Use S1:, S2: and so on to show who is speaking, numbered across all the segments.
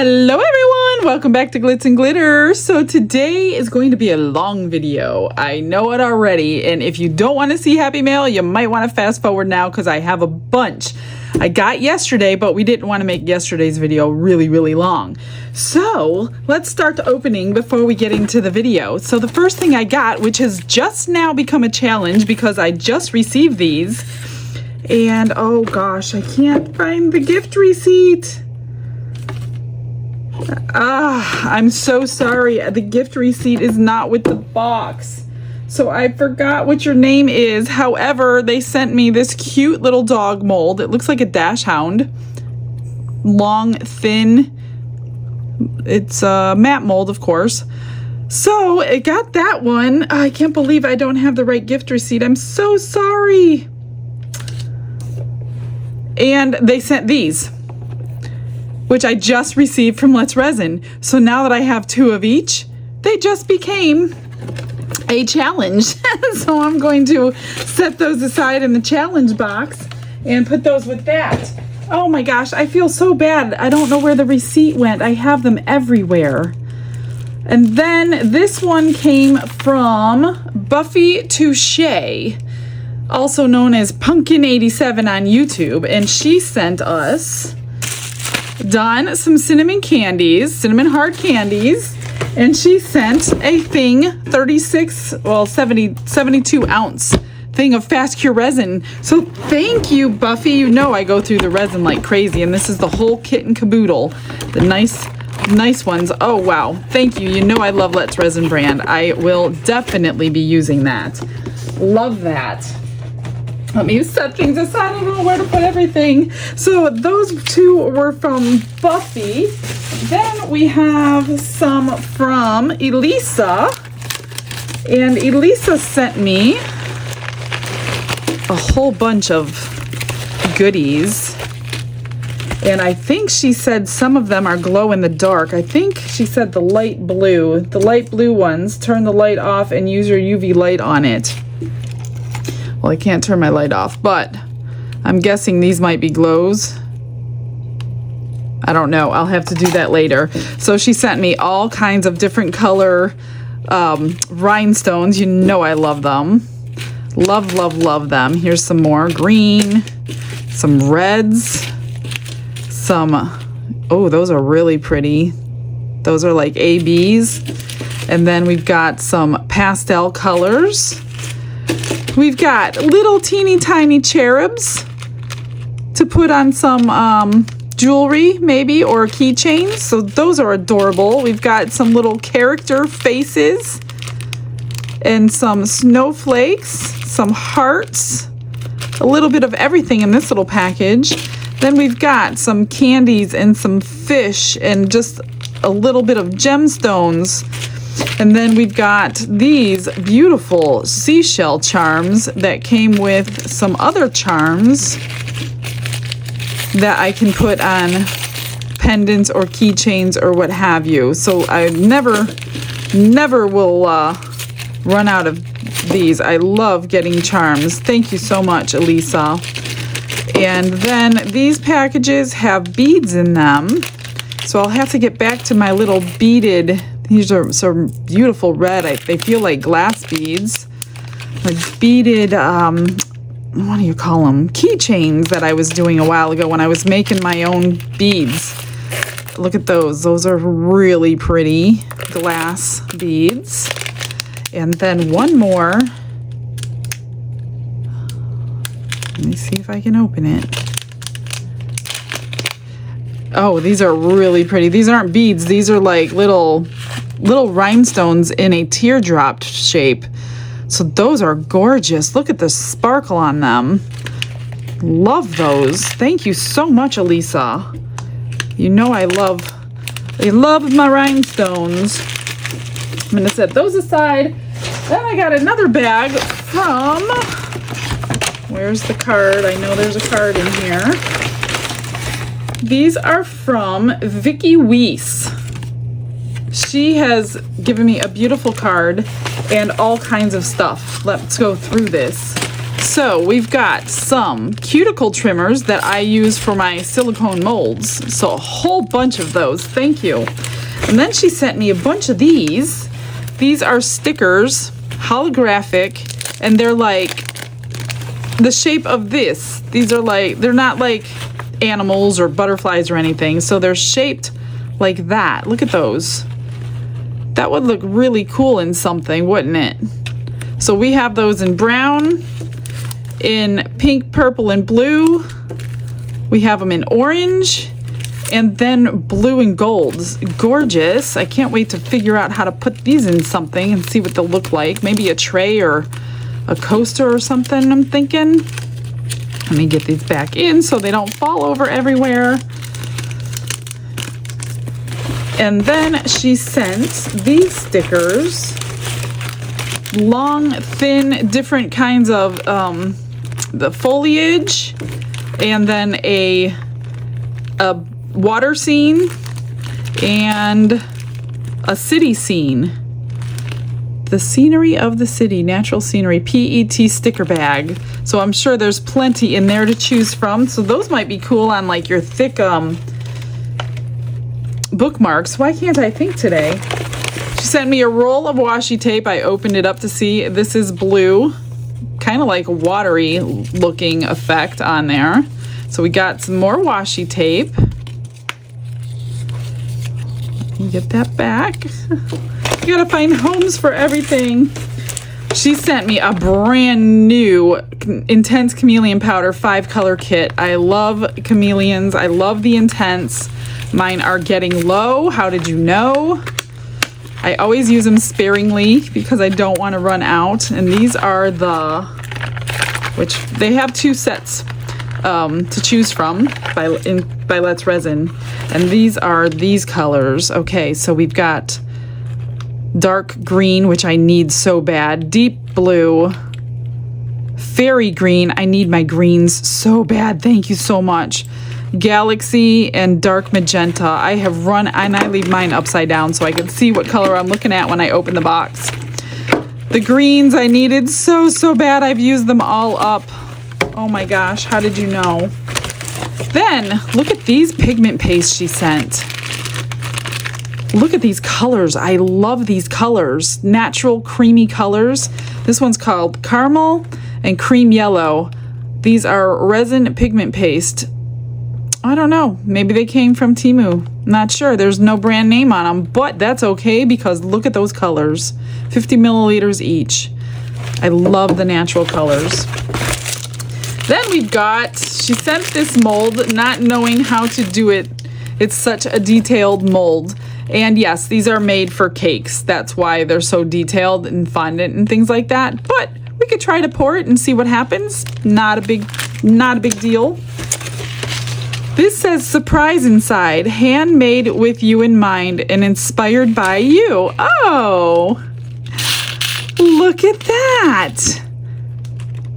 S1: Hello everyone, welcome back to Glitz and Glitter. So today is going to be a long video. I know it already, and if you don't want to see Happy Mail, you might want to fast forward now because I have a bunch. I got yesterday, but we didn't want to make yesterday's video really long. So let's start the opening before we get into the video. So the first thing I got, which has just now become a challenge because I just received these, and oh gosh, I can't find the gift receipt. I'm so sorry. The gift receipt is not with the box. So I forgot what your name is. However, they sent me this cute little dog mold. It looks like a dash hound. Long, thin. It's a matte mold, of course. So I got that one. I can't believe I don't have the right gift receipt. I'm so sorry. And they sent these, which I just received from Let's Resin. So now that I have two of each, they just became a challenge. So I'm going to set those aside in the challenge box and put those with that. Oh my gosh, I feel so bad. I don't know where the receipt went. I have them everywhere. And then this one came from Buffy Touche, also known as Pumpkin87 on YouTube. And she sent us some cinnamon candies, cinnamon hard candies, and she sent a thing, 72 ounce thing of fast cure resin. So thank you, Buffy. You know I go through the resin like crazy, and this is the whole kit and caboodle. The nice ones. Oh wow, thank you. You know I love Let's Resin brand. I will definitely be using that. Love that. Let me set things aside. I don't know where to put everything. So those two were from Buffy. Then we have some from Elisa. And Elisa sent me a whole bunch of goodies. And I think she said some of them are glow in the dark. I think she said the light blue. The light blue ones, turn the light off and use your UV light on it. Well, I can't turn my light off, but I'm guessing these might be glows. I don't know. I'll have to do that later. So she sent me all kinds of different color rhinestones. You know I love them. Love them. Here's some more green, some reds, some, oh, those are really pretty. Those are like ABs. And then we've got some pastel colors. We've got little teeny tiny cherubs to put on some jewelry maybe, or keychains. So those are adorable. We've got some little character faces and some snowflakes, some hearts, a little bit of everything in this little package. Then we've got some candies and some fish and just a little bit of gemstones. And then we've got these beautiful seashell charms that came with some other charms that I can put on pendants or keychains or what have you. So I never will run out of these. I love getting charms. Thank you so much, Elisa. And then these packages have beads in them. So I'll have to get back to my little beaded. These are some beautiful red. They feel like glass beads. Like beaded, what do you call them? Keychains that I was doing a while ago when I was making my own beads. Look at those. Those are really pretty glass beads. And then one more. Let me see if I can open it. Oh, these are really pretty. These aren't beads. These are like little rhinestones in a teardrop shape. So those are gorgeous. Look at the sparkle on them. Love those. Thank you so much, Elisa. You know I love my rhinestones. I'm gonna set those aside. Then I got another bag from, where's the card? I know there's a card in here. These are from Vicky Weiss. She has given me a beautiful card and all kinds of stuff. Let's go through this. So we've got some cuticle trimmers that I use for my silicone molds. So a whole bunch of those. Thank you. And then she sent me a bunch of these. These are stickers, holographic, and they're like the shape of this. These are like, they're not like animals or butterflies or anything. So they're shaped like that. Look at those. That would look really cool in something, wouldn't it? So we have those in brown, in pink, purple, and blue. We have them in orange, and then blue and gold. Gorgeous. I can't wait to figure out how to put these in something and see what they'll look like. Maybe a tray or a coaster or something, I'm thinking. Let me get these back in so they don't fall over everywhere. And then she sent these stickers, long, thin, different kinds of the foliage, and then a water scene and a city scene. The scenery of the city, natural scenery, PET sticker bag. So I'm sure there's plenty in there to choose from. So those might be cool on like your thick bookmarks. Why can't I think today? She sent me a roll of washi tape. I opened it up to see. This is blue, kind of like a watery looking effect on there. So we got some more washi tape. Let me get that back. You gotta find homes for everything. She sent me a brand new Intense Chameleon Powder 5-color kit. I love chameleons. I love the Intense. Mine are getting low. How did you know? I always use them sparingly because I don't want to run out. And these are which they have 2 sets to choose from by Let's Resin. And these are these colors. Okay, so we've got dark green, which I need so bad. Deep blue. Fairy green. I need my greens so bad. Thank you so much. Galaxy and dark magenta. I have run, and I leave mine upside down so I can see what color I'm looking at when I open the box. The greens I needed so bad. I've used them all up. Oh my gosh, how did you know? Then, look at these pigment pastes she sent. Look at these colors. I love these colors. Natural creamy colors. This one's called Caramel and Cream Yellow. These are resin pigment paste. I don't know. Maybe they came from Temu. Not sure. There's no brand name on them, but that's okay because look at those colors. 50 milliliters each. I love the natural colors. Then we've got, she sent this mold not knowing how to do it. It's such a detailed mold. And yes, these are made for cakes. That's why they're so detailed and fondant and things like that. But we could try to pour it and see what happens. Not a big deal. This says surprise inside, handmade with you in mind and inspired by you. Oh, look at that.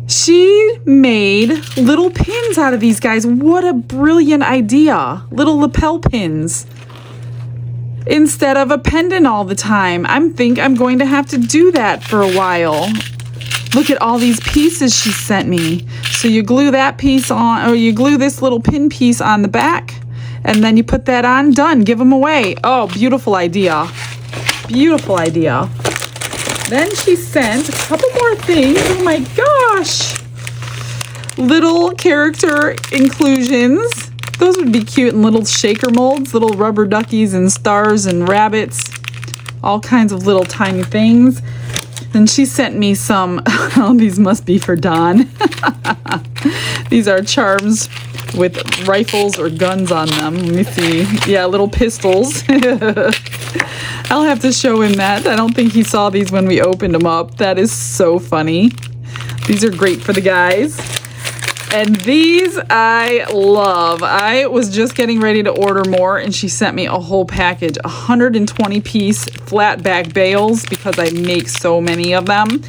S1: She made little pins out of these guys. What a brilliant idea. Little lapel pins instead of a pendant all the time. I think I'm going to have to do that for a while. Look at all these pieces she sent me. So you glue that piece on, or you glue this little pin piece on the back, and then you put that on, done, give them away. Oh, beautiful idea. Beautiful idea. Then she sent a couple more things. Oh my gosh. Little character inclusions. Those would be cute in little shaker molds, little rubber duckies and stars and rabbits, all kinds of little tiny things. Then she sent me some, oh, these must be for Dawn. These are charms with rifles or guns on them. Let me see. Yeah, little pistols. I'll have to show him that. I don't think he saw these when we opened them up. That is so funny. These are great for the guys. And these I love. I was just getting ready to order more, and she sent me a whole package, 120-piece flat back bales, because I make so many of them.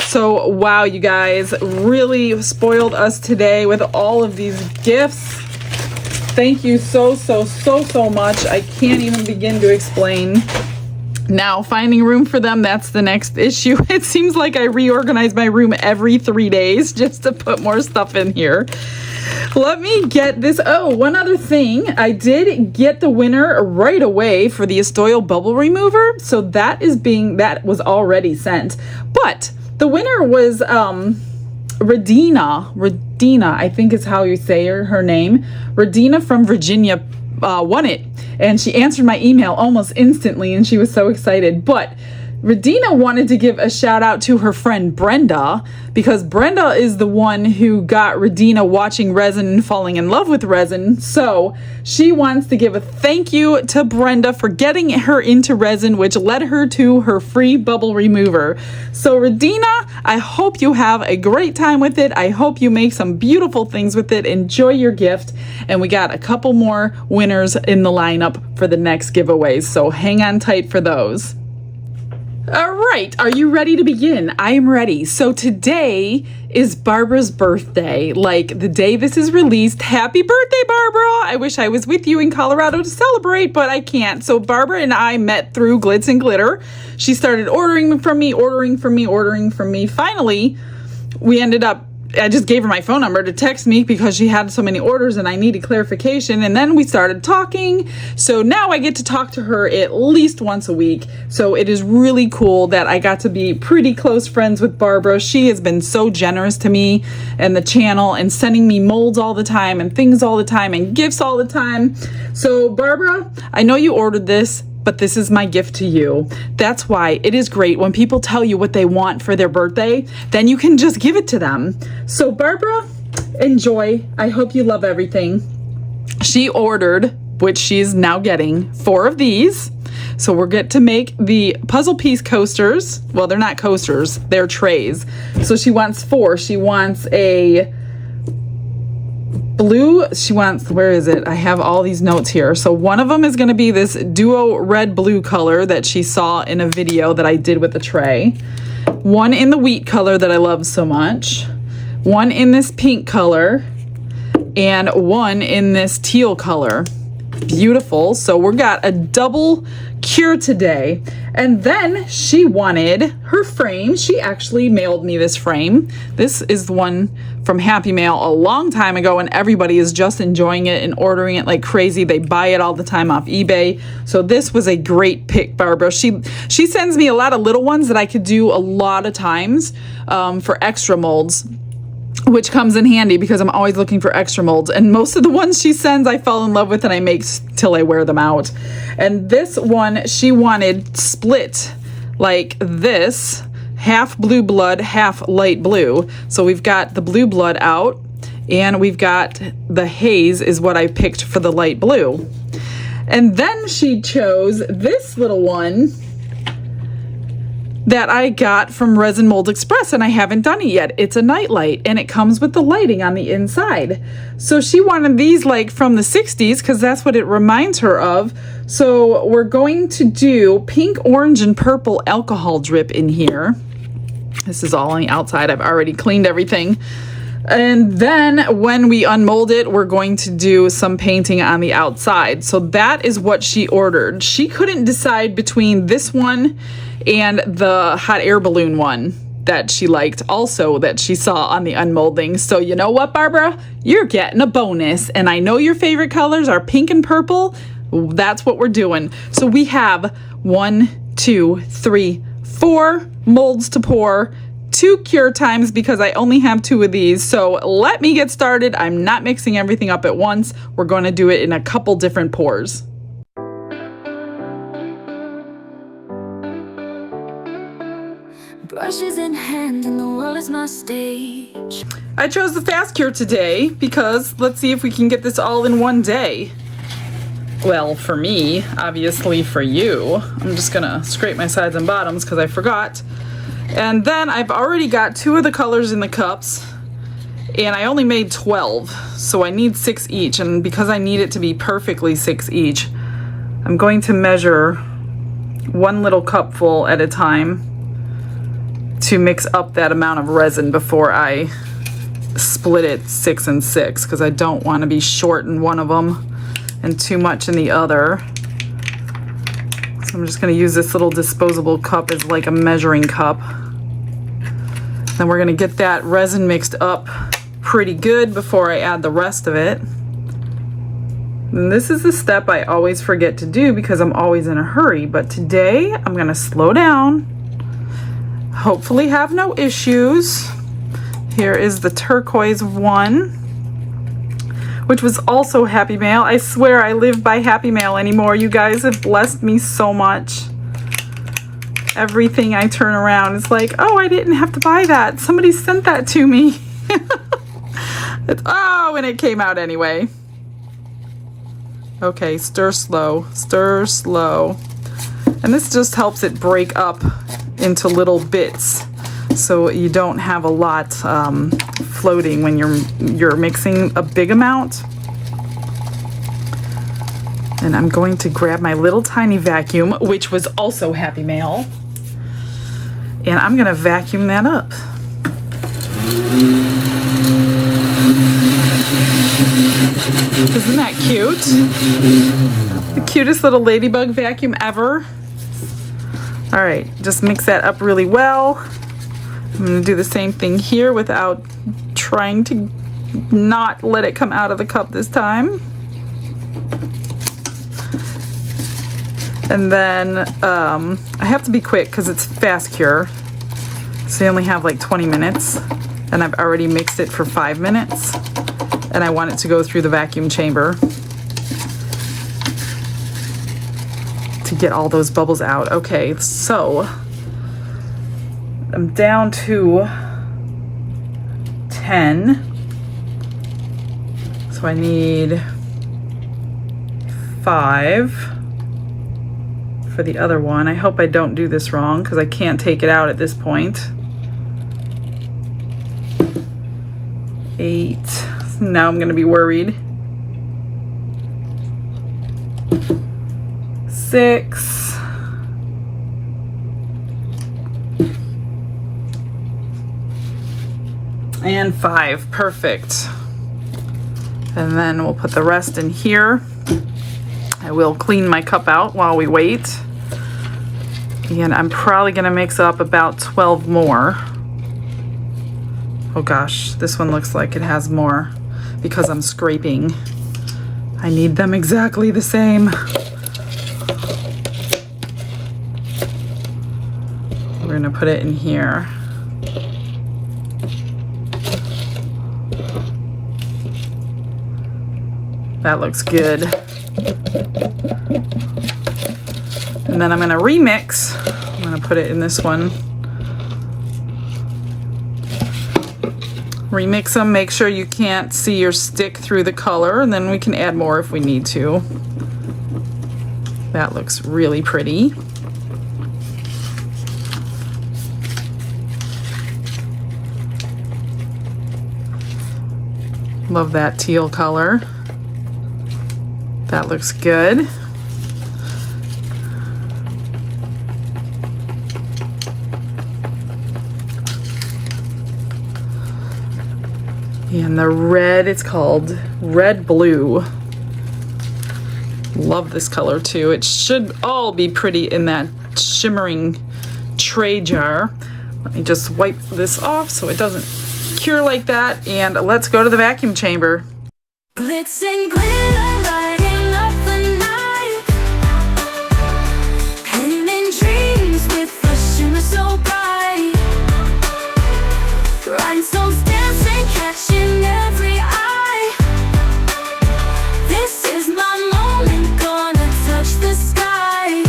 S1: So, wow, you guys really spoiled us today with all of these gifts. Thank you so much. I can't even begin to explain. Now, finding room for them, that's the next issue. It seems like I reorganize my room every 3 days just to put more stuff in here. Let me get this. Oh, one other thing. I did get the winner right away for the Isotyo bubble remover. So that was already sent. But the winner was Redina, I think is how you say her name. Redina from Virginia won it. And she answered my email almost instantly, and she was so excited. But Redina wanted to give a shout out to her friend Brenda, because Brenda is the one who got Redina watching resin and falling in love with resin. So she wants to give a thank you to Brenda for getting her into resin, which led her to her free bubble remover. So Redina, I hope you have a great time with it. I hope you make some beautiful things with it. Enjoy your gift. And we got a couple more winners in the lineup for the next giveaways, so hang on tight for those. All right, are you ready to begin? I am ready. So today is Barbara's birthday, like the day this is released. Happy birthday, Barbara! I wish I was with you in Colorado to celebrate, but I can't. So Barbara and I met through Glitz and Glitter. She started ordering from me. Finally, we ended up, I just gave her my phone number to text me because she had so many orders and I needed clarification. And then we started talking. So now I get to talk to her at least once a week. So it is really cool that I got to be pretty close friends with Barbara. She has been so generous to me and the channel, and sending me molds all the time and things all the time and gifts all the time. So Barbara, I know you ordered this, but this is my gift to you. That's why it is great when people tell you what they want for their birthday, then you can just give it to them. So Barbara, enjoy. I hope you love everything. She ordered, which she's now getting, 4 of these. So we're get to make the puzzle piece coasters. Well, they're not coasters, they're trays. So she wants 4. She wants a blue, she wants, where is it? I have all these notes here. So one of them is going to be this duo red blue color that she saw in a video that I did with the tray. One in the wheat color that I love so much. One in this pink color. And one in this teal color. Beautiful. So we got a double cure today. And then she wanted her frame. She actually mailed me this frame. This is the one from Happy Mail a long time ago, and everybody is just enjoying it and ordering it like crazy. They buy it all the time off eBay. So this was a great pick, Barbara. She sends me a lot of little ones that I could do a lot of times for extra molds, which comes in handy because I'm always looking for extra molds. And most of the ones she sends I fall in love with and I make till I wear them out. And this one she wanted split like this, half blue blood, half light blue. So we've got the blue blood out, and we've got the haze is what I picked for the light blue. And then she chose this little one that I got from Resin Molds Express, and I haven't done it yet. It's a nightlight, and it comes with the lighting on the inside. So she wanted these like from the 60s because that's what it reminds her of. So we're going to do pink, orange, and purple alcohol drip in here. This is all on the outside. I've already cleaned everything. And then when we unmold it, we're going to do some painting on the outside. So that is what she ordered. She couldn't decide between this one and the hot air balloon one that she liked also, that she saw on the unmolding. So you know what, Barbara? You're getting a bonus. And I know your favorite colors are pink and purple. That's what we're doing. So we have 1, 2, 3, 4 molds to pour, 2 cure times because I only have 2 of these. So let me get started. I'm not mixing everything up at once. We're going to do it in a couple different pours. Brushes in hand and the world is my stage. I chose the fast cure today because let's see if we can get this all in one day. Well, for me, obviously for you. I'm just gonna scrape my sides and bottoms because I forgot. And then I've already got 2 of the colors in the cups, and I only made 12, so I need 6 each. And because I need it to be perfectly 6 each, I'm going to measure 1 little cupful at a time to mix up that amount of resin before I split it 6 and 6, because I don't want to be short in one of them and too much in the other. I'm just going to use this little disposable cup as like a measuring cup. Then we're going to get that resin mixed up pretty good before I add the rest of it. And this is the step I always forget to do because I'm always in a hurry, but today I'm going to slow down, hopefully have no issues. Here is the turquoise one, which was also Happy Mail. I swear I live by Happy Mail anymore. You guys have blessed me so much. Everything I turn around is like, oh, I didn't have to buy that. Somebody sent that to me. Oh, and it came out anyway. Okay, stir slow, stir slow. And this just helps it break up into little bits so you don't have a lot floating when you're mixing a big amount. And I'm going to grab my little tiny vacuum, which was also Happy Mail, and I'm gonna vacuum that up. Isn't that cute? The cutest little ladybug vacuum ever. All right, just mix that up really well. I'm gonna do the same thing here without trying to not let it come out of the cup this time. And then I have to be quick because it's fast cure. So you only have like 20 minutes, and I've already mixed it for 5 minutes, and I want it to go through the vacuum chamber to get all those bubbles out. Okay, so I'm down to 10. So I need 5 for the other one. I hope I don't do this wrong because I can't take it out at this point. 8. Now I'm gonna be worried. 6. And 5. Perfect. And then we'll put the rest in here. I will clean my cup out while we wait. And I'm probably gonna mix up about 12 more. Oh gosh, this one looks like it has more because I'm scraping. I need them exactly the same. We're gonna put it in here. That looks good. And then I'm gonna remix. I'm gonna put it in this one. Remix them, make sure you can't see your stick through the color, and then we can add more if we need to. That looks really pretty. Love that teal color. That looks good. And the red, it's called Red Blue. Love this color too. It should all be pretty in that shimmering tray jar. Let me just wipe this off so it doesn't cure like that, and let's go to the vacuum chamber.
S2: Glitz and glitter lighting up the night, painting dreams with a shimmer so bright, rhinestones dancing, catching every eye. This is my moment, gonna touch the sky.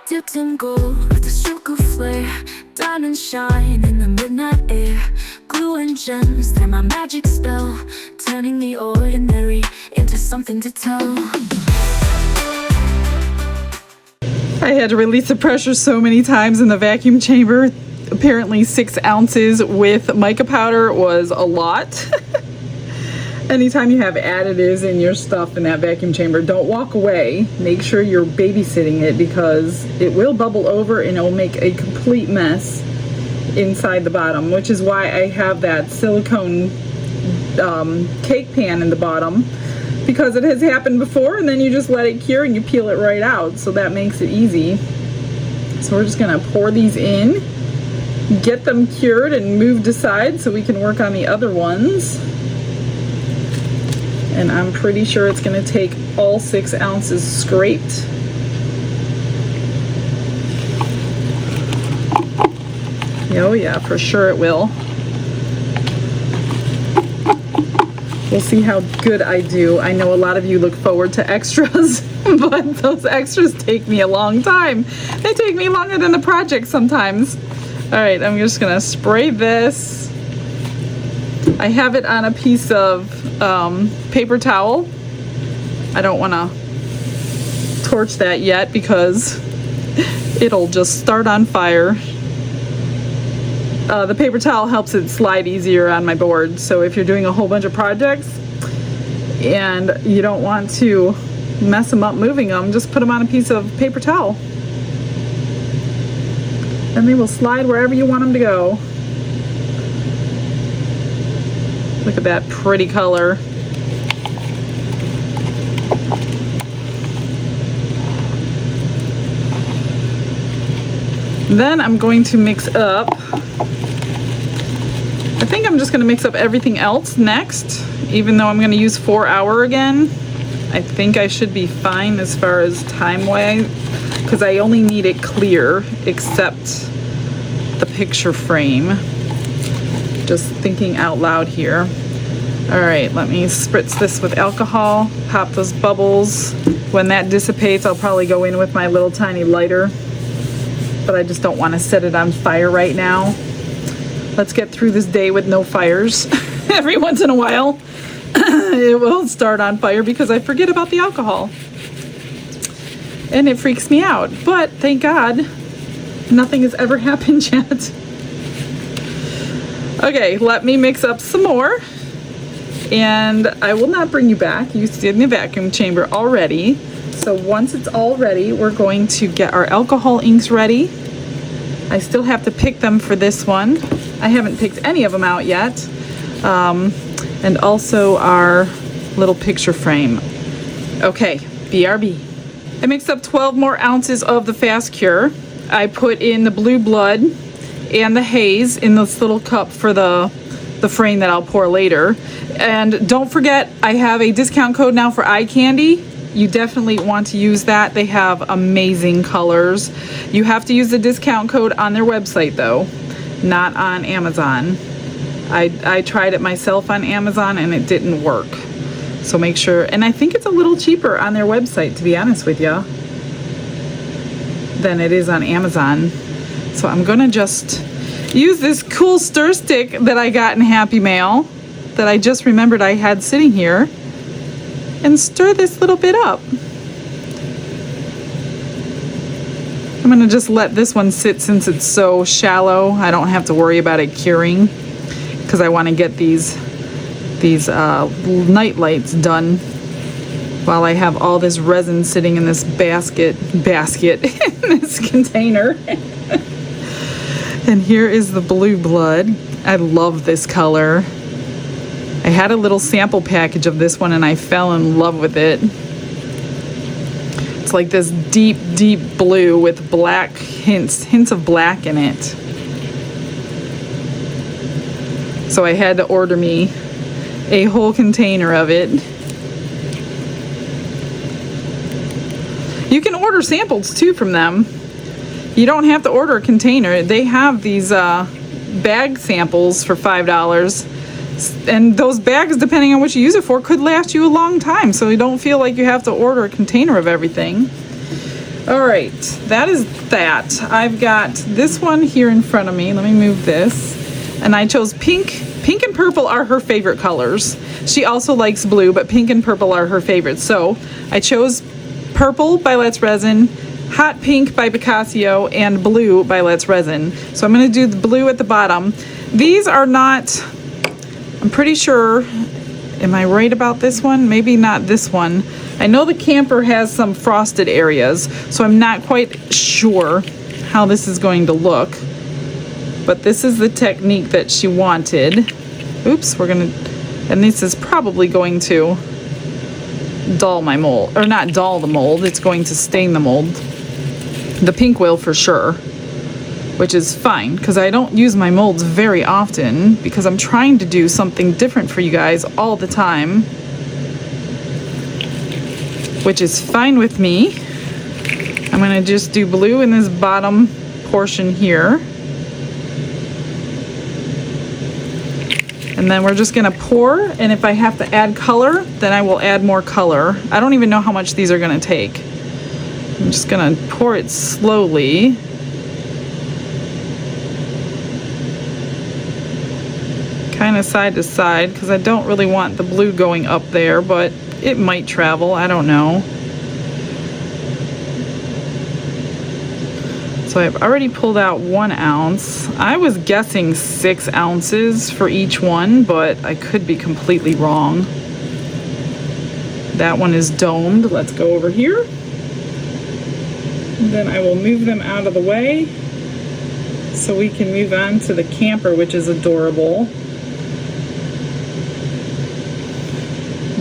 S2: Dipped in gold with a stroke of flare, diamond shine in the midnight air. Glue and gems, they're my magic spell, turning the ordinary into something to tell.
S1: I had to release the pressure so many times in the vacuum chamber. Apparently 6 ounces with mica powder was a lot. Anytime you have additives in your stuff in that vacuum chamber, don't walk away. Make sure you're babysitting it because it will bubble over and it'll make a complete mess inside the bottom, which is why I have that silicone cake pan in the bottom because it has happened before, and then you just let it cure and you peel it right out, so that makes it easy. So we're just gonna pour these in, get them cured and moved aside so we can work on the other ones. And I'm pretty sure it's gonna take all 6 ounces scraped. Oh yeah, for sure it will. We'll see how good I do. I know a lot of you look forward to extras, but those extras take me a long time. They take me longer than the project sometimes. All right, I'm just gonna spray this. I have it on a piece of paper towel. I don't wanna torch that yet because it'll just start on fire. The paper towel helps it slide easier on my board. So if you're doing a whole bunch of projects and you don't want to mess them up moving them, just put them on a piece of paper towel. And they will slide wherever you want them to go. Look at that pretty color. Then I'm going to mix up, I think I'm just going to mix up everything else next, even though I'm going to use 4 hour again. I think I should be fine as far as time-wise, because I only need it clear except the picture frame. Just thinking out loud here. All right, let me spritz this with alcohol, pop those bubbles. When that dissipates, I'll probably go in with my little tiny lighter, but I just don't want to set it on fire right now. Let's get through this day with no fires. Every once in a while, it will start on fire because I forget about the alcohol. And it freaks me out. But thank God, nothing has ever happened yet. Okay, let me mix up some more. And I will not bring you back. You sit in the vacuum chamber already. So once it's all ready, we're going to get our alcohol inks ready. I still have to pick them for this one. I haven't picked any of them out yet. And also our little picture frame. Okay, BRB. I mixed up 12 more ounces of the Fast Cure. I put in the blue blood and the haze in this little cup for the frame that I'll pour later. And don't forget, I have a discount code now for eye candy. You definitely want to use that. They have amazing colors. You have to use the discount code on their website though, not on Amazon. I tried it myself on Amazon and it didn't work. So make sure, and I think it's a little cheaper on their website, to be honest with you, than it is on Amazon. So I'm gonna just use this cool stir stick that I got in Happy Mail that I just remembered I had sitting here and stir this little bit up. I'm gonna just let this one sit since it's so shallow. I don't have to worry about it curing because I want to get these night lights done while I have all this resin sitting in this basket in this container. And here is the blue blood. I love this color. I had a little sample package of this one and I fell in love with it. It's like this deep, deep blue with black hints of black in it. So I had to order me a whole container of it. You can order samples too from them. You don't have to order a container. They have these bag samples for $5. And those bags, depending on what you use it for, could last you a long time. So you don't feel like you have to order a container of everything. All right, that is that. I've got this one here in front of me. Let me move this. And I chose pink. Pink and purple are her favorite colors. She also likes blue, but pink and purple are her favorites. So I chose purple by Let's Resin, hot pink by Picasso, and blue by Let's Resin. So I'm going to do the blue at the bottom. These are not, I'm pretty sure, am I right about this one? Maybe not this one. I know the camper has some frosted areas, so I'm not quite sure how this is going to look. But this is the technique that she wanted. Oops, we're gonna, and this is probably going to dull my mold, or not dull the mold, it's going to stain the mold. The pink will for sure, which is fine because I don't use my molds very often because I'm trying to do something different for you guys all the time, which is fine with me. I'm gonna just do blue in this bottom portion here. And then we're just gonna pour, and if I have to add color, then I will add more color. I don't even know how much these are gonna take. I'm just gonna pour it slowly. Kind of side to side, because I don't really want the blue going up there, but it might travel, I don't know. So I've already pulled out 1 ounce. I was guessing 6 ounces for each one, but I could be completely wrong. That one is domed. Let's go over here. And then I will move them out of the way so we can move on to the camper, which is adorable.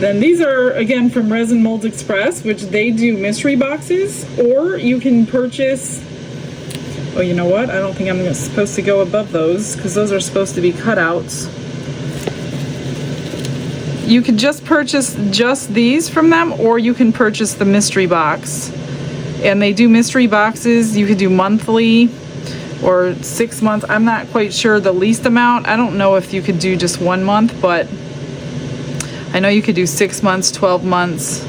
S1: Then these are, again, from Resin Molds Express, which they do mystery boxes, or you can purchase, oh, you know what? I don't think I'm supposed to go above those because those are supposed to be cutouts. You could just purchase just these from them, or you can purchase the mystery box. And they do mystery boxes. You could do monthly or 6 months. I'm not quite sure the least amount. I don't know if you could do just 1 month, but I know you could do 6 months, 12 months,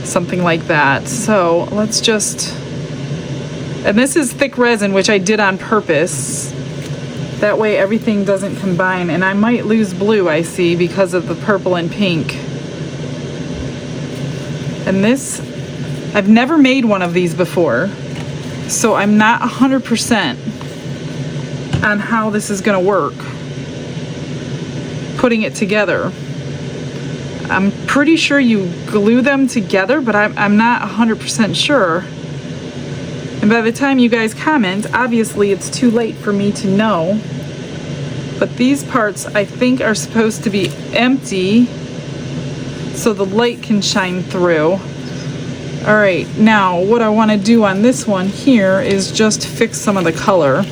S1: something like that. So let's just, and this is thick resin, which I did on purpose. That way everything doesn't combine. And I might lose blue, I see, because of the purple and pink. And this, I've never made one of these before, so I'm not 100% on how this is gonna work, putting it together. I'm pretty sure you glue them together, but I'm not 100% sure. And by the time you guys comment, obviously it's too late for me to know. But these parts, I think, are supposed to be empty so the light can shine through. All right, now what I want to do on this one here is just fix some of the color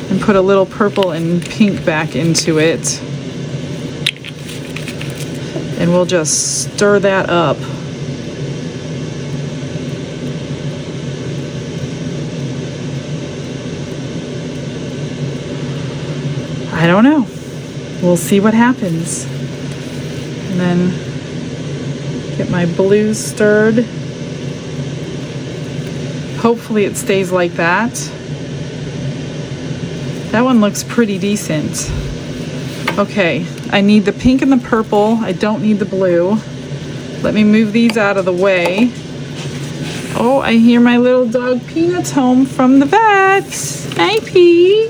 S1: and put a little purple and pink back into it. And we'll just stir that up. I don't know. We'll see what happens. And then get my blues stirred. Hopefully it stays like that. That one looks pretty decent. Okay, I need the pink and the purple. I don't need the blue. Let me move these out of the way. Oh, I hear my little dog Peanut's home from the vet. Hi, Pea.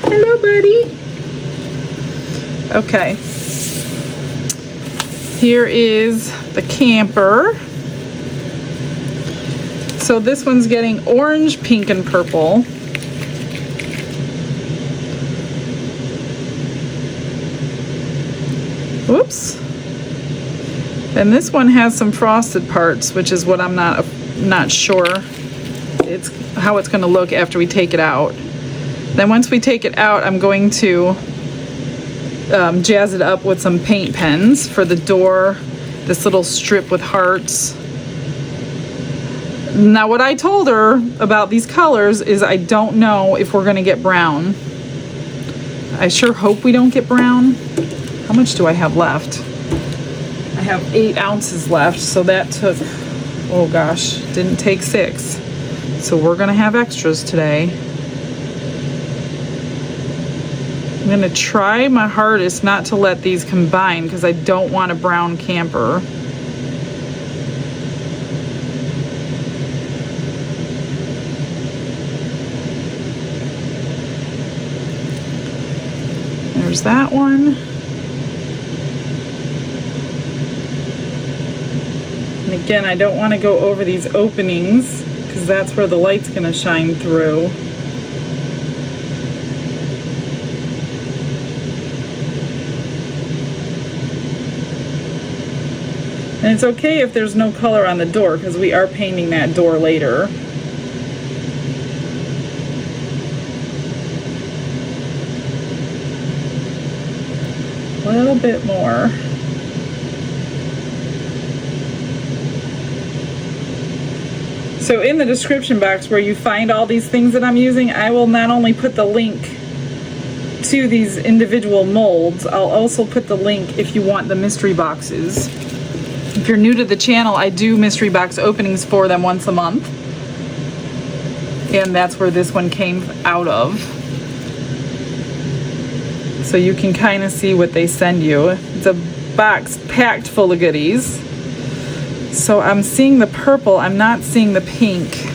S1: Hello, buddy. Okay. Here is the camper. So this one's getting orange, pink, and purple. Whoops. And this one has some frosted parts, which is what I'm not sure it's how it's going to look after we take it out. Then once we take it out, I'm going to jazz it up with some paint pens for the door, this little strip with hearts. Now what I told her about these colors is I don't know if we're going to get brown. I sure hope we don't get brown. How much do I have left? I have 8 ounces left, so that took, oh gosh, didn't take 6. So we're gonna have extras today. I'm gonna try my hardest not to let these combine because I don't want a brown camper. There's that one. And again, I don't want to go over these openings because that's where the light's going to shine through. And it's okay if there's no color on the door because we are painting that door later. A little bit more. So in the description box where you find all these things that I'm using, I will not only put the link to these individual molds, I'll also put the link if you want the mystery boxes. If you're new to the channel, I do mystery box openings for them once a month. And that's where this one came out of. So you can kind of see what they send you. It's a box packed full of goodies. So I'm seeing the purple, I'm not seeing the pink.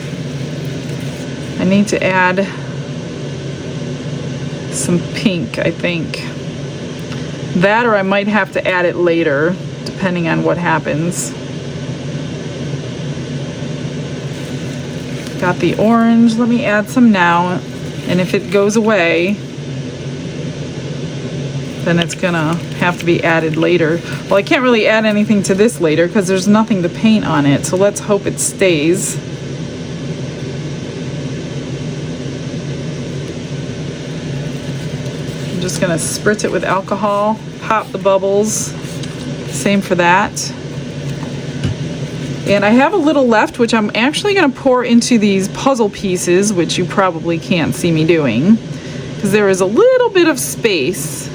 S1: I need to add some pink, I think. That, or I might have to add it later, depending on what happens. Got the orange, let me add some now, and if it goes away, then it's gonna have to be added later. Well, I can't really add anything to this later because there's nothing to paint on it, so let's hope it stays. I'm just gonna spritz it with alcohol, pop the bubbles. Same for that. And I have a little left, which I'm actually gonna pour into these puzzle pieces, which you probably can't see me doing, because there is a little bit of space.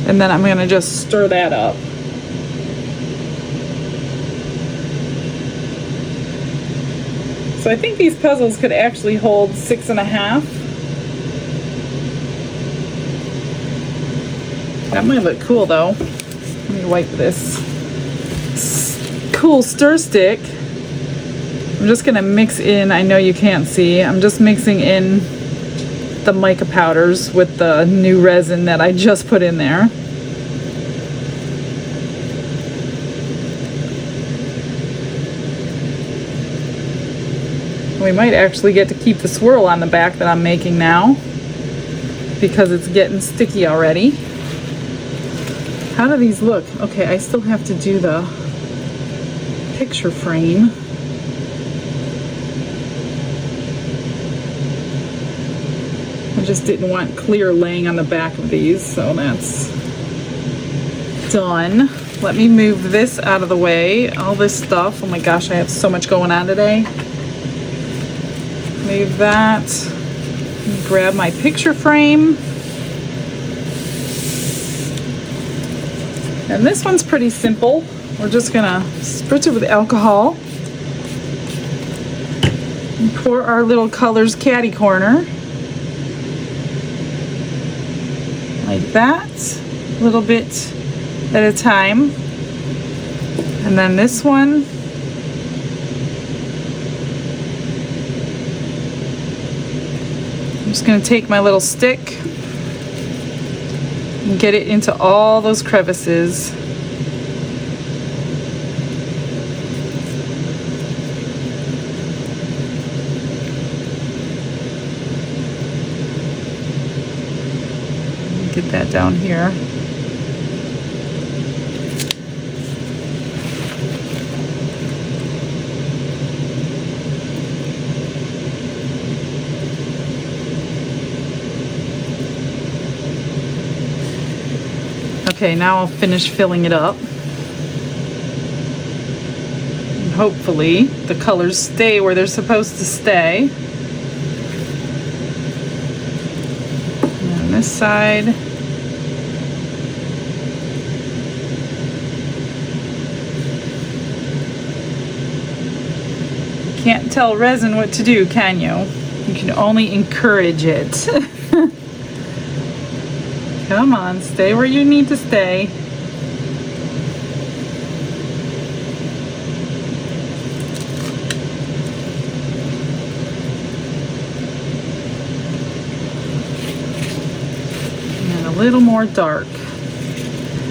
S1: And then I'm gonna just stir that up. So I think these puzzles could actually hold 6.5. That might look cool though. Let me wipe this. Cool stir stick. I'm just gonna mix in, I know you can't see, I'm just mixing in the mica powders with the new resin that I just put in there. We might actually get to keep the swirl on the back that I'm making now because it's getting sticky already. How do these look? Okay, I still have to do the picture frame. I just didn't want clear laying on the back of these, so that's done. Let me move this out of the way. All this stuff. Oh my gosh, I have so much going on today. Move that. Grab my picture frame. And this one's pretty simple. We're just gonna spritz it with alcohol. And pour our little colors catty corner. Like that. A little bit at a time. And then this one. I'm just going to take my little stick and get it into all those crevices. Get that down here. Okay, now I'll finish filling it up. And hopefully the colors stay where they're supposed to stay. And on this side. Can't tell resin what to do, can you? You can only encourage it. Come on, stay where you need to stay. And a little more dark.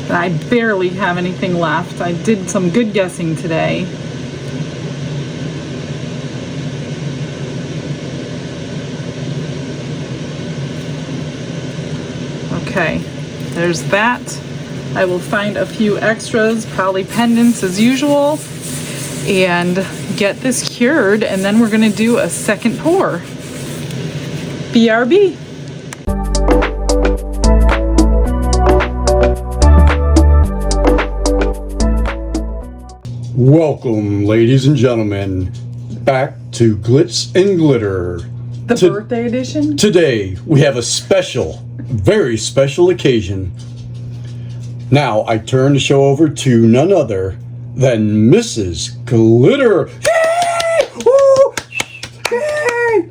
S1: But I barely have anything left. I did some good guessing today. Okay, there's that. I will find a few extras, probably pendants as usual, and get this cured, and then we're gonna do a second pour. BRB.
S3: Welcome, ladies and gentlemen, back to Glitz and Glitter.
S1: The birthday edition?
S3: Today, we have a special, very special occasion. Now, I turn the show over to none other than Mrs. Glitter.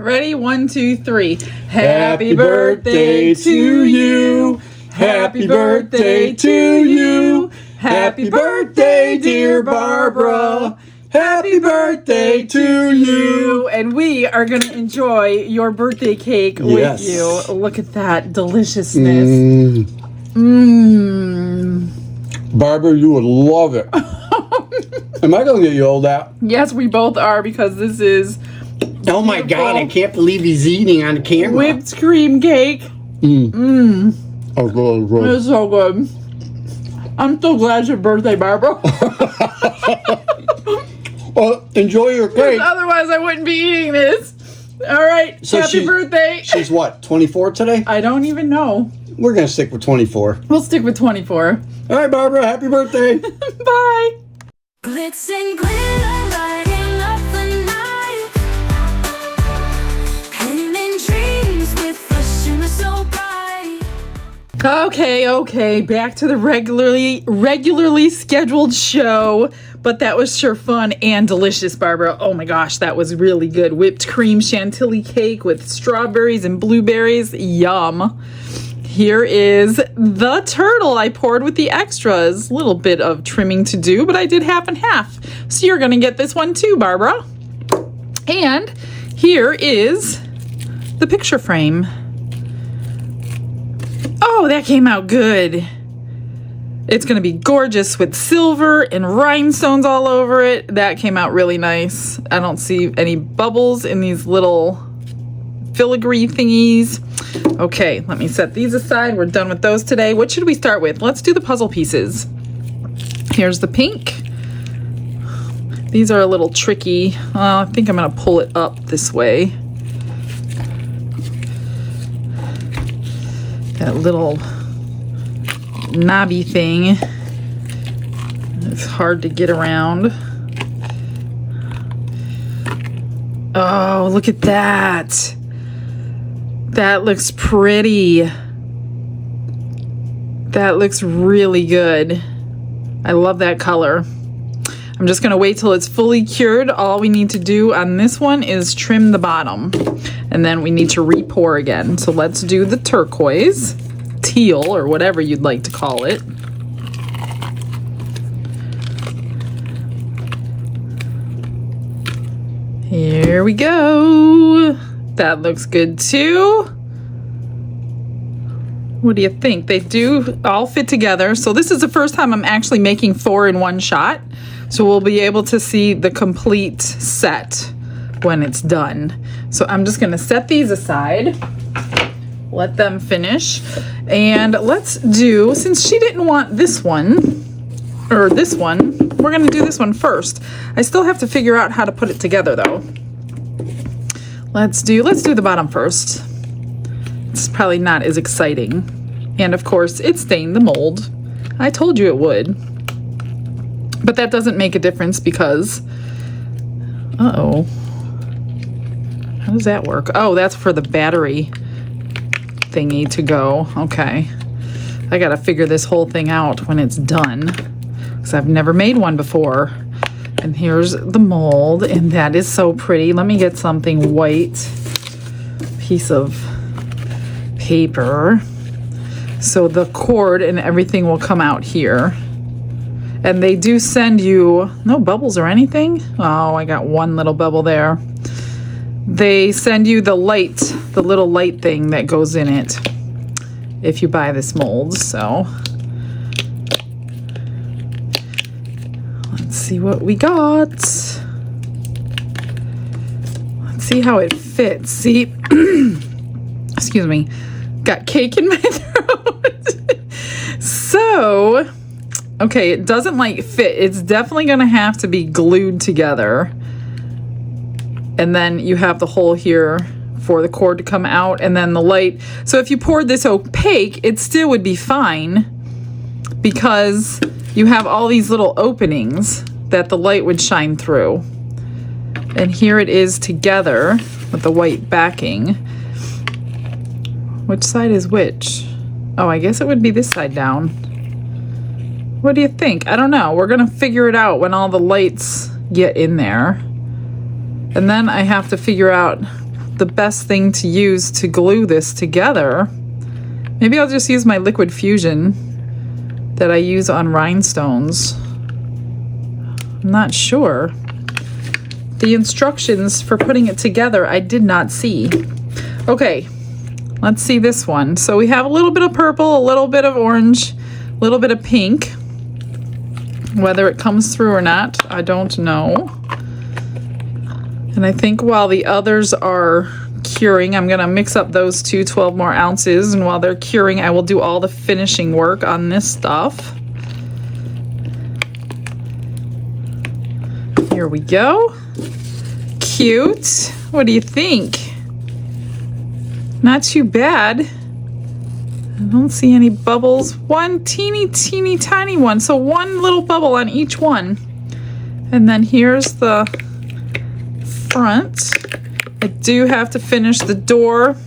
S1: Ready? 1, 2, 3.
S3: Happy birthday to you. Happy birthday to you. Happy birthday, dear Barbara. Happy birthday to you.
S1: And we are going to enjoy your birthday cake with you. Look at that deliciousness.
S3: Barbara, you would love it. Am I going to get yelled at?
S1: Yes, we both are, because this is
S3: Oh my God, I can't believe he's eating on camera.
S1: whipped cream cake.
S3: Oh, good.
S1: It's so good. I'm so glad it's your birthday, Barbara.
S3: Well, enjoy your cake.
S1: Otherwise, I wouldn't be eating this. All right,
S3: So
S1: happy birthday.
S3: She's what, 24 today?
S1: I don't even know.
S3: We're going to stick with 24.
S1: We'll stick with 24.
S3: All right, Barbara, happy birthday.
S1: Bye.
S2: Glitz and glitter, lighting up the night. Painting dreams with a shimmer so bright.
S1: Okay, back to the regularly scheduled show, but that was sure fun and delicious, Barbara. Oh my gosh, that was really good. Whipped cream chantilly cake with strawberries and blueberries. Yum. Here is the turtle I poured with the extras. Little bit of trimming to do, but I did half and half. So you're gonna get this one too, Barbara. And here is the picture frame. Oh, that came out good. It's going to be gorgeous with silver and rhinestones all over it. That came out really nice. I don't see any bubbles in these little filigree thingies. Okay, let me set these aside. We're done with those today. What should we start with? Let's do the puzzle pieces. Here's the pink. These are a little tricky. I think I'm going to pull it up this way. That little knobby thing. It's hard to get around. Oh, look at that. That looks pretty. That looks really good. I love that color. I'm just gonna wait till it's fully cured. All we need to do on this one is trim the bottom, and then we need to re-pour again. So let's do the turquoise, teal, or whatever you'd like to call it. Here we go. That looks good too. What do you think? They do all fit together. So this is the first time I'm actually making 4 in one shot. So we'll be able to see the complete set when it's done. So I'm just gonna set these aside, let them finish. And let's do, since she didn't want this one, or this one, we're gonna do this one first. I still have to figure out how to put it together though. Let's do the bottom first. It's probably not as exciting. And of course, it stained the mold. I told you it would. But that doesn't make a difference because, uh-oh. How does that work? Oh, that's for the battery thingy to go. Okay. I gotta figure this whole thing out when it's done, because I've never made one before. And here's the mold, and that is so pretty. Let me get something white, piece of paper, so the cord and everything will come out here. And they do send you, no bubbles or anything. Oh, I got one little bubble there. They send you the light, the little light thing that goes in it if you buy this mold. So let's see what we got. Let's see how it fits. See, excuse me, got cake in my throat. So Okay, it doesn't like fit. It's definitely gonna have to be glued together. And then you have the hole here for the cord to come out, and then the light. So if you poured this opaque, it still would be fine because you have all these little openings that the light would shine through. And here it is together with the white backing. Which side is which? Oh, I guess it would be this side down. What do you think? I don't know. We're gonna figure it out when all the lights get in there. And then I have to figure out the best thing to use to glue this together. Maybe I'll just use my liquid fusion that I use on rhinestones. I'm not sure. The instructions for putting it together I did not see. Okay, let's see this one. So we have a little bit of purple, a little bit of orange, a little bit of pink. Whether it comes through or not, I don't know. And I think while the others are curing, I'm gonna mix up those 12 more ounces, and while they're curing, I will do all the finishing work on this stuff. Here we go. Cute. What do you think? Not too bad. I don't see any bubbles. One teeny tiny one. So one little bubble on each one. And then here's the front. I do have to finish the door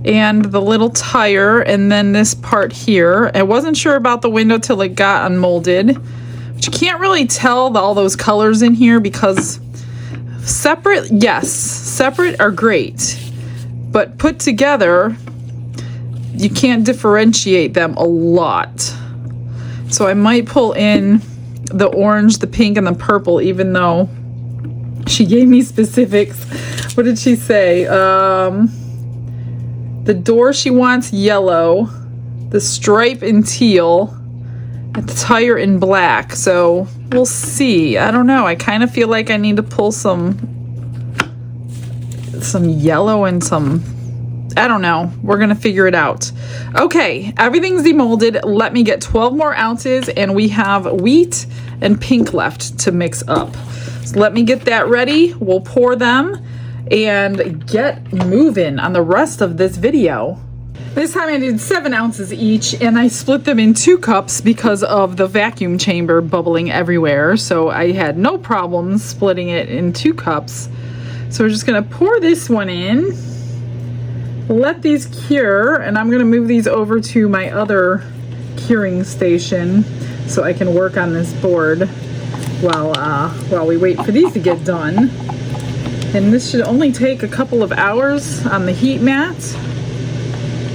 S1: and the little tire and then this part here. I wasn't sure about the window till it got unmolded. But you can't really tell all those colors in here because separate, yes, separate are great. But put together, you can't differentiate them a lot. So I might pull in the orange, the pink, and the purple, even though she gave me specifics. What did she say? The door she wants yellow, the stripe in teal, and the tire in black. So we'll see. I don't know. I kind of feel like I need to pull some yellow and some, I don't know. We're going to figure it out. Okay, everything's demolded. Let me get 12 more ounces, and we have wheat and pink left to mix up. So let me get that ready. We'll pour them and get moving on the rest of this video. This time I did 7 ounces each, and I split them in 2 cups because of the vacuum chamber bubbling everywhere. So I had no problems splitting it in 2 cups. So we're just gonna pour this one in, let these cure, and I'm gonna move these over to my other curing station so I can work on this board while we wait for these to get done. And this should only take a couple of hours on the heat mat,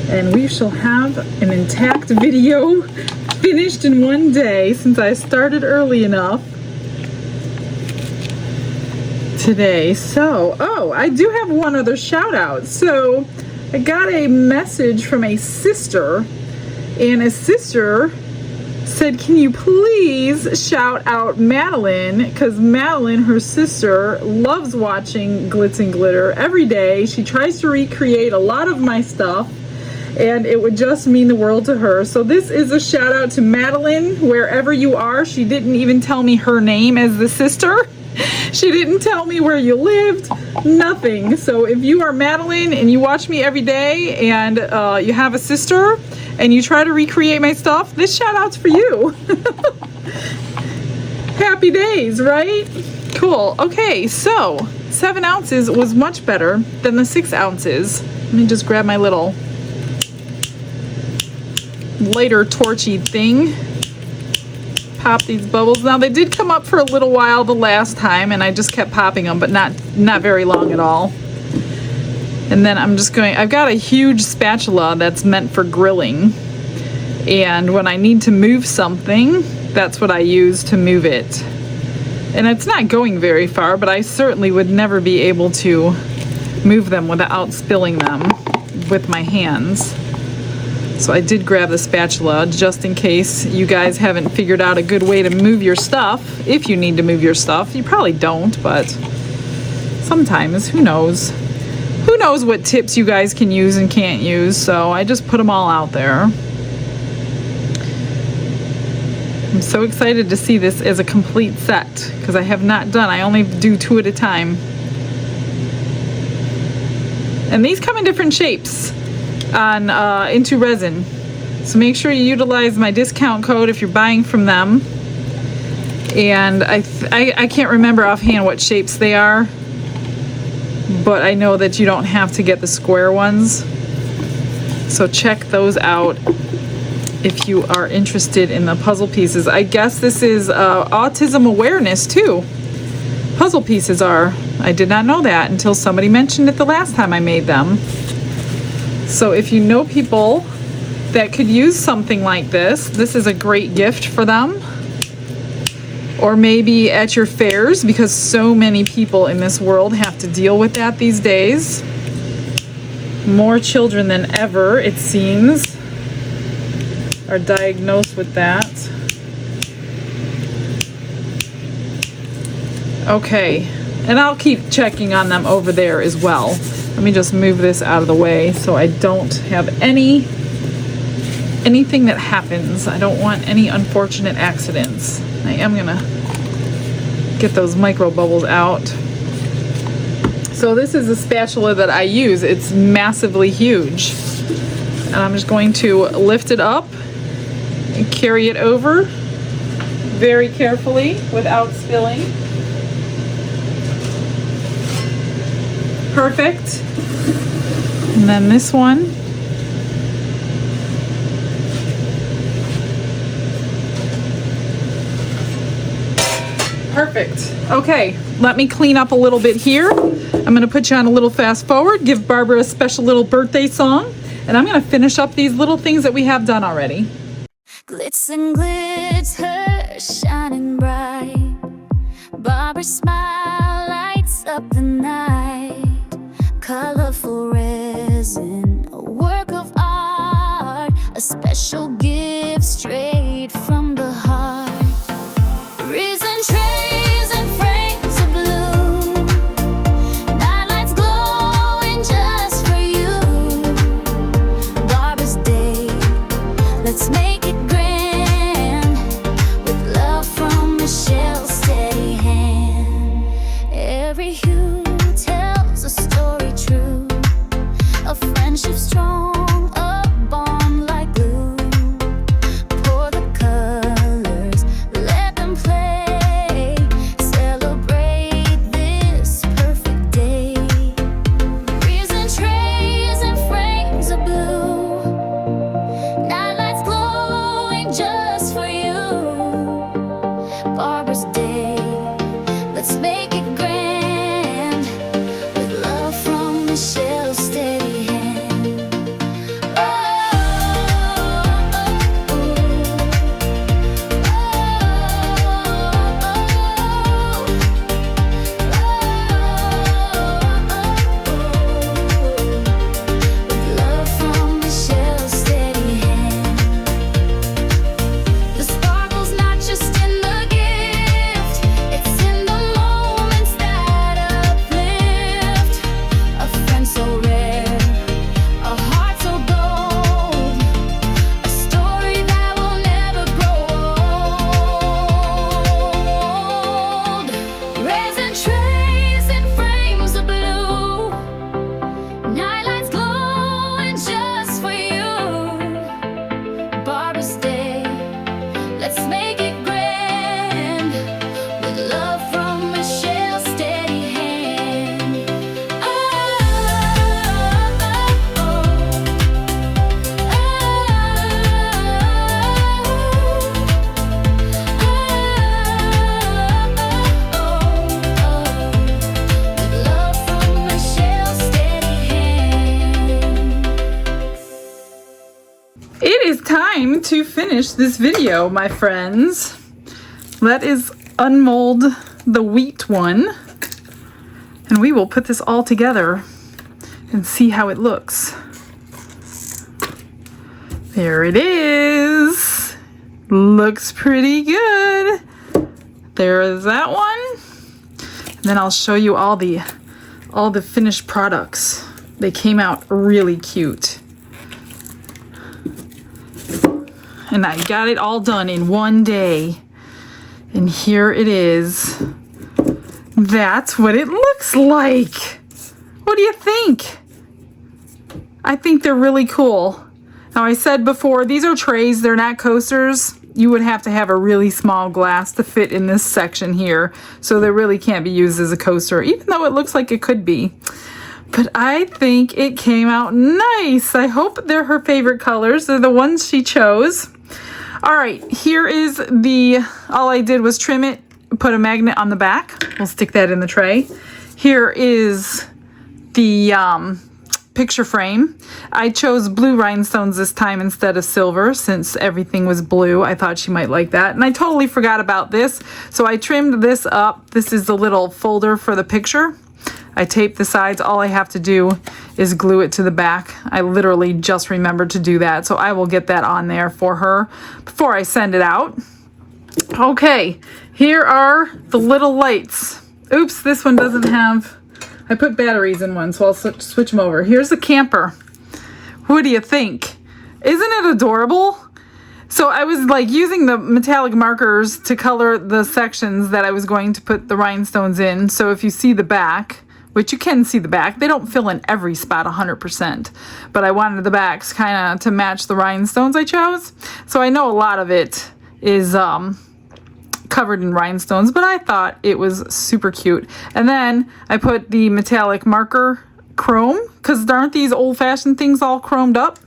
S1: and we shall have an intact video finished in one day since I started early enough today. So, oh, I do have one other shout out. So I got a message from a sister, and a sister said, can you please shout out Madeline, because Madeline, her sister, loves watching Glitz and Glitter every day. She tries to recreate a lot of my stuff, and it would just mean the world to her. So this is a shout out to Madeline, wherever you are. She didn't even tell me her name as the sister. She didn't tell me where you lived, nothing. So if you are Madeline and you watch me every day and you have a sister and you try to recreate my stuff, this shout out's for you. Happy days, right? Cool. Okay, so 7 ounces was much better than the 6 ounces. Let me just grab my little lighter torchy thing. Pop these bubbles. Now they did come up for a little while the last time, and I just kept popping them, but not very long at all. And then I'm just going, I've got a huge spatula that's meant for grilling, and when I need to move something, that's what I use to move it. And it's not going very far, but I certainly would never be able to move them without spilling them with my hands. So I did grab the spatula just in case you guys haven't figured out a good way to move your stuff. If you need to move your stuff, you probably don't, but sometimes, who knows? Who knows what tips you guys can use and can't use, so I just put them all out there. I'm so excited to see this as a complete set because I have not done, I only do 2 at a time. And these come in different shapes on Into Resin. So make sure you utilize my discount code if you're buying from them. And I can't remember offhand what shapes they are, but I know that you don't have to get the square ones. So check those out if you are interested in the puzzle pieces. I guess this is autism awareness too. Puzzle pieces are. I did not know that until somebody mentioned it the last time I made them. So if you know people that could use something like this, this is a great gift for them. Or maybe at your fairs, because so many people in this world have to deal with that these days. More children than ever, it seems, are diagnosed with that. Okay, and I'll keep checking on them over there as well. Let me just move this out of the way so I don't have anything that happens. I don't want any unfortunate accidents. I am gonna get those micro bubbles out. So this is a spatula that I use. It's massively huge. And I'm just going to lift it up and carry it over very carefully without spilling. Perfect. And then this one. Perfect. Okay, let me clean up a little bit here. I'm going to put you on a little fast forward, give Barbara a special little birthday song, and I'm going to finish up these little things that we have done already.
S2: Glitz and glitter, shining bright. Barbara's smile lights up the night. Colorful resin, a work of art, a special gift straight from the heart. Resin trays and frames of blue, nightlights glowing just for you. Barbara's day, let's make it grand, with love from Michelle's steady hand. Every hue tells a story true, a friendship strong, a bond like glue. Pour the colors, let them play, celebrate this perfect day. Resin trays and frames of blue, nightlights glowing just for you. Barbara's day, let's make it grand, with love from Michelle's steady hand. Oh, with love from Michelle's steady hand. The sparkle's not just in the gift, it's in the moments that uplift. A friend so rare, a heart so bold, a story that will never grow old. Resin trays and frames of blue, nightlights glowing just for you. Barbara's day, let's make it grand, with love from Michelle's steady hand. Oh, oh, with love from Michelle's steady hand.
S1: It is time to finish this video, my friends. Let us unmold the wheat one, and we will put this all together and see how it looks. There it is. Looks pretty good. There is that one. And then I'll show you all the finished products. They came out really cute. and I got it all done in one day. And here it is. That's what it looks like. What do you think? I think they're really cool. Now, I said before, these are trays, they're not coasters. You would have to have a really small glass to fit in this section here, so they really can't be used as a coaster, even though it looks like it could be. But I think it came out nice. I hope they're her favorite colors. They're the ones she chose. All right, here is all I did was trim it, put a magnet on the back. We'll stick that in the tray. Here is the picture frame. I chose blue rhinestones this time instead of silver since everything was blue. I thought she might like that. And I totally forgot about this. So I trimmed this up. This is the little folder for the picture. I taped the sides. All I have to do is glue it to the back. I literally just remembered to do that. So I will get that on there for her before I send it out. Okay, here are the little lights. Oops, this one doesn't have... I put batteries in one, so I'll switch them over. Here's the camper. What do you think? Isn't it adorable? So I was like using the metallic markers to color the sections that I was going to put the rhinestones in. So if you see the back, which you can see the back, they don't fill in every spot 100%. But I wanted the backs kind of to match the rhinestones I chose. So I know a lot of it is covered in rhinestones, but I thought it was super cute. And then I put the metallic marker chrome, because aren't these old-fashioned things all chromed up?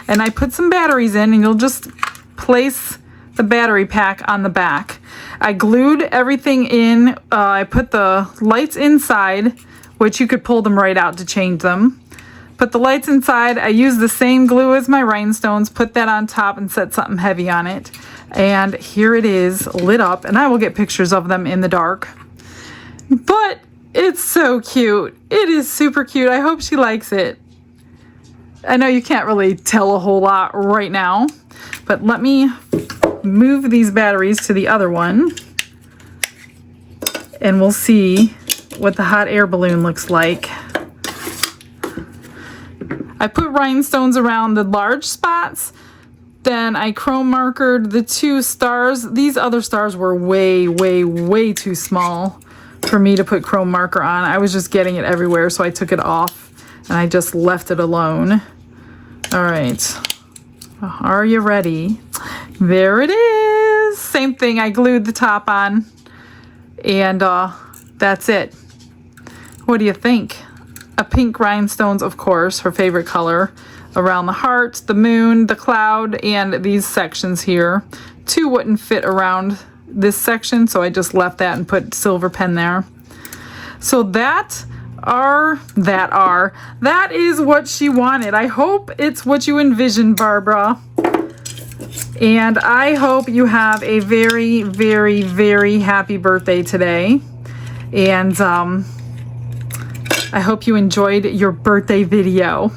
S1: And I put some batteries in, and you'll just place the battery pack on the back. I glued everything in. I put the lights inside, which you could pull them right out to change them. Put the lights inside. I used the same glue as my rhinestones, put that on top and set something heavy on it. And here it is lit up, and I will get pictures of them in the dark. But it's so cute. It is super cute. I hope she likes it. I know you can't really tell a whole lot right now, but let me move these batteries to the other one, and we'll see what the hot air balloon looks like. I put rhinestones around the large spots. Then I chrome markered the 2 stars. These other stars were way, way, way too small for me to put chrome marker on. I was just getting it everywhere, so I took it off and I just left it alone. All right, are you ready? There it is. Same thing, I glued the top on, and that's it. What do you think? A pink rhinestones, of course, her favorite color, around the heart, the moon, the cloud, and these sections here. 2 wouldn't fit around this section, so I just left that and put silver pen there. So that is what she wanted. I hope it's what you envisioned, Barbara. And I hope you have a very, very, very happy birthday today. And I hope you enjoyed your birthday video.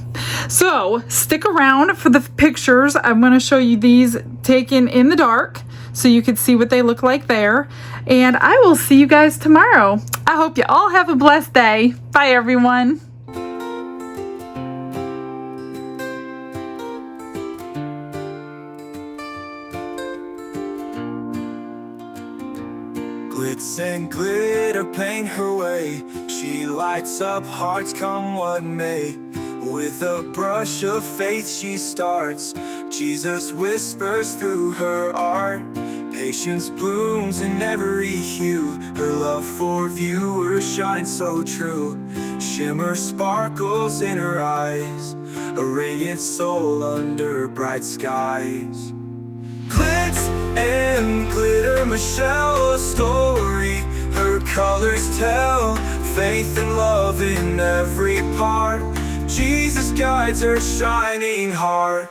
S1: So stick around for the pictures. I'm going to show you these taken in the dark so you can see what they look like there. And I will see you guys tomorrow. I hope you all have a blessed day. Bye, everyone.
S4: Glitz and glitter paint her way. She lights up hearts come what may. With a brush of faith she starts. Jesus whispers through her art. Patience blooms in every hue. Her love for viewers shines so true. Shimmer sparkles in her eyes. A radiant soul under bright skies. Glitz and glitter, Michelle, a story. Her colors tell faith and love in every part. Jesus guides her shining heart.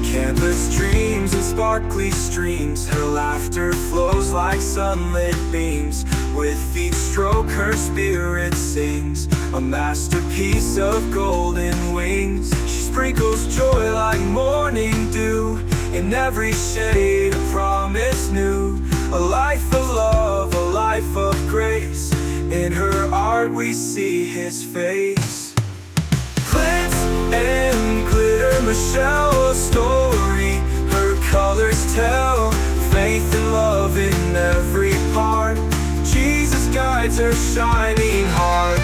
S4: Canvas dreams and sparkly streams. Her laughter flows like sunlit beams. With each stroke her spirit sings. A masterpiece of golden wings. She sprinkles joy like morning dew. In every shade a promise new. A life of love, a life of grace. In her art we see his face. Glitz and glitter, Michelle's story. Her colors tell faith and love in every part. Jesus guides her shining heart.